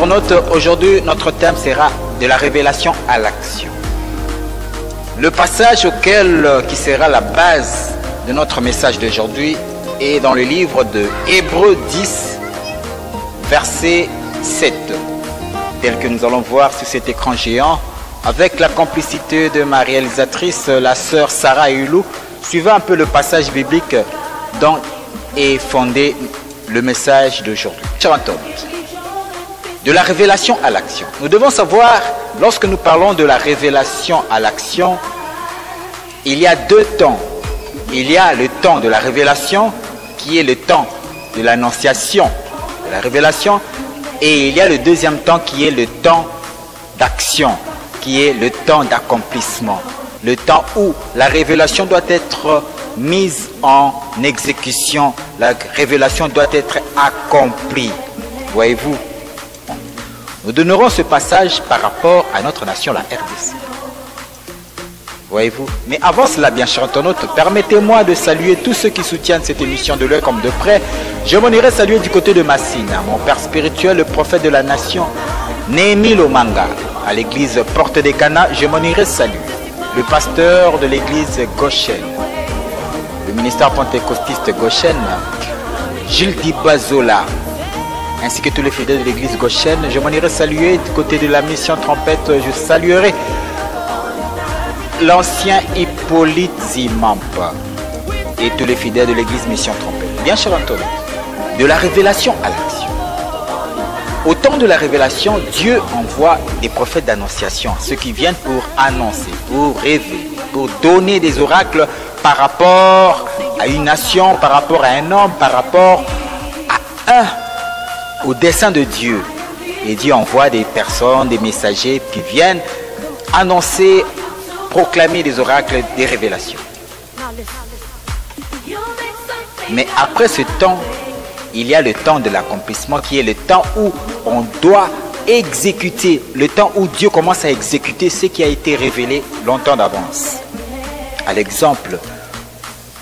internautes, aujourd'hui notre thème sera de la révélation à l'action. Le passage qui sera la base de notre message d'aujourd'hui est dans le livre de Hébreux 10, verset 7, tel que nous allons voir sur cet écran géant, avec la complicité de ma réalisatrice, la sœur Sarah Hulou, suivant un peu le passage biblique dont est fondé le message d'aujourd'hui. Chers internautes, de la révélation à l'action. Nous devons savoir, lorsque nous parlons de la révélation à l'action, il y a deux temps. Il y a le temps de la révélation, qui est le temps de l'annonciation de la révélation, et il y a le deuxième temps qui est le temps d'action, qui est le temps d'accomplissement. Le temps où la révélation doit être mise en exécution, la révélation doit être accomplie. Voyez-vous? Nous donnerons ce passage par rapport à notre nation, la RDC. Voyez-vous? Mais avant cela, bien chers internautes, permettez-moi de saluer tous ceux qui soutiennent cette émission de loin comme de près. Je m'en irai saluer du côté de Massine, mon père spirituel, le prophète de la nation, Néhémie Lomanga. À l'église Porte des Canas, je m'en irai saluer le pasteur de l'église Goshen, le ministère pentecôtiste Goshen, Gilles Dibazola, ainsi que tous les fidèles de l'église Goshen. Je m'en irai saluer du côté de la mission Trompette. Je saluerai l'ancien Hippolyte Zimamp et tous les fidèles de l'église mission Trompette. Bien cher Antoine, de la révélation à l'action. Au temps de la révélation, Dieu envoie des prophètes d'annonciation, ceux qui viennent pour annoncer, pour rêver, pour donner des oracles par rapport à une nation, par rapport à un homme, par rapport au dessein de Dieu. Et Dieu envoie des personnes, des messagers qui viennent annoncer, proclamer des oracles, des révélations. Mais après ce temps, il y a le temps de l'accomplissement qui est le temps où on doit exécuter, le temps où Dieu commence à exécuter ce qui a été révélé longtemps d'avance. À l'exemple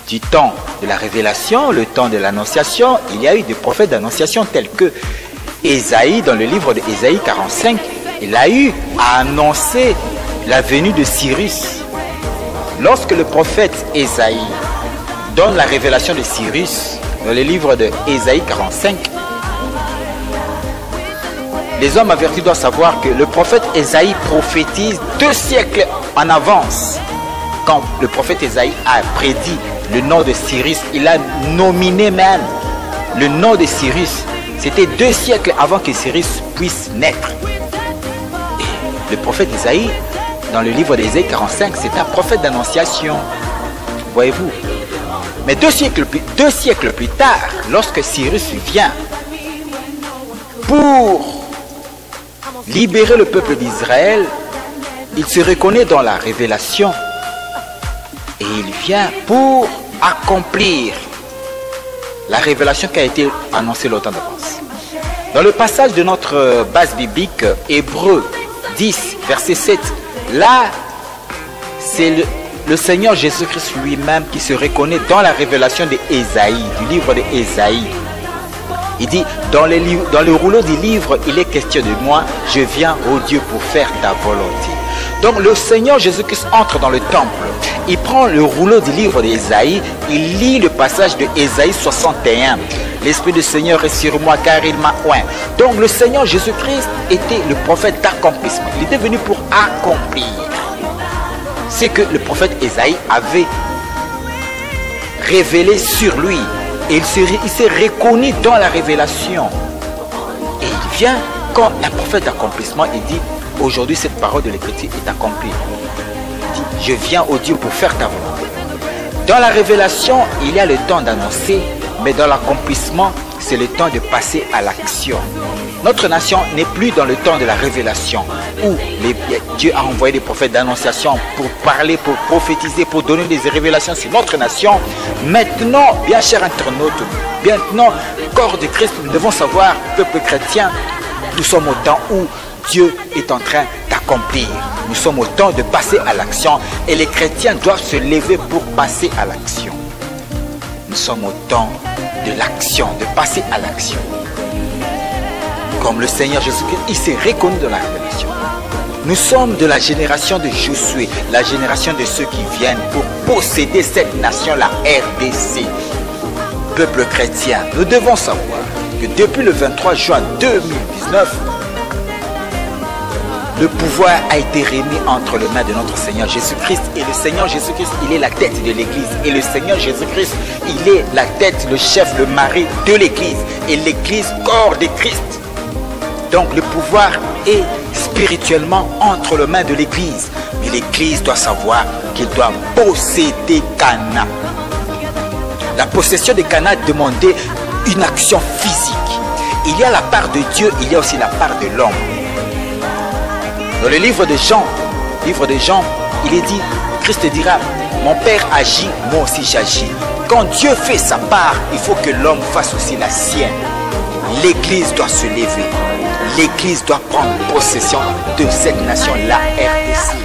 du temps de la révélation, le temps de l'annonciation, il y a eu des prophètes d'annonciation tels que Ésaïe, dans le livre de Ésaïe 45, il a eu à annoncer la venue de Cyrus. Lorsque le prophète Ésaïe donne la révélation de Cyrus, dans le livre de Ésaïe 45, les hommes avertis doivent savoir que le prophète Ésaïe prophétise 2 siècles en avance. Quand le prophète Ésaïe a prédit le nom de Cyrus, il a nominé même le nom de Cyrus. C'était 2 siècles avant que Cyrus puisse naître. Et le prophète Ésaïe, dans le livre d'Ésaïe 45, c'est un prophète d'annonciation. Voyez-vous? Mais 2 siècles plus tard, lorsque Cyrus vient pour libérer le peuple d'Israël, il se reconnaît dans la révélation et il vient pour accomplir la révélation qui a été annoncée longtemps d'avance. Dans le passage de notre base biblique, Hébreux 10, verset 7, là, c'est le Seigneur Jésus-Christ lui-même qui se reconnaît dans la révélation d'Ésaïe, du livre d'Ésaïe. Il dit, dans le rouleau du livre, il est question de moi, je viens, ô Dieu, pour faire ta volonté. Donc le Seigneur Jésus-Christ entre dans le temple, il prend le rouleau du livre d'Ésaïe, il lit le passage de Ésaïe 61. L'Esprit du Seigneur est sur moi car il m'a oint. Donc le Seigneur Jésus-Christ était le prophète d'accomplissement. Il était venu pour accomplir ce que le prophète Ésaïe avait révélé sur lui. Et il s'est reconnu dans la révélation. Et il vient, quand un prophète d'accomplissement, il dit, aujourd'hui cette parole de l'Écriture est accomplie. Il dit, je viens au Dieu pour faire ta volonté. Dans la révélation, il y a le temps d'annoncer, mais dans l'accomplissement, c'est le temps de passer à l'action. Notre nation n'est plus dans le temps de la révélation où Dieu a envoyé des prophètes d'annonciation pour parler, pour prophétiser, pour donner des révélations sur notre nation. Maintenant, bien chers internautes, maintenant, corps de Christ, nous devons savoir, peuple chrétien, nous sommes au temps où Dieu est en train d'accomplir. Nous sommes au temps de passer à l'action et les chrétiens doivent se lever pour passer à l'action. Nous sommes au temps de l'action, de passer à l'action. comme le Seigneur Jésus-Christ, il s'est reconnu dans la révélation. Nous sommes de la génération de Josué, la génération de ceux qui viennent pour posséder cette nation, la RDC. Peuple chrétien, nous devons savoir que depuis le 23 juin 2019, le pouvoir a été remis entre les mains de notre Seigneur Jésus-Christ. Et le Seigneur Jésus-Christ, il est la tête de l'Église. Et le Seigneur Jésus-Christ, il est la tête, le chef, le mari de l'Église. Et l'Église, corps de Christ. Donc le pouvoir est spirituellement entre les mains de l'Église. Mais l'Église doit savoir qu'il doit posséder Cana. La possession de Cana demandait une action physique. Il y a la part de Dieu, il y a aussi la part de l'homme. Dans le livre de Jean, il est dit, Christ dira, mon Père agit, moi aussi j'agis. Quand Dieu fait sa part, il faut que l'homme fasse aussi la sienne. L'Église doit se lever. L'Église doit prendre possession de cette nation, la RDC.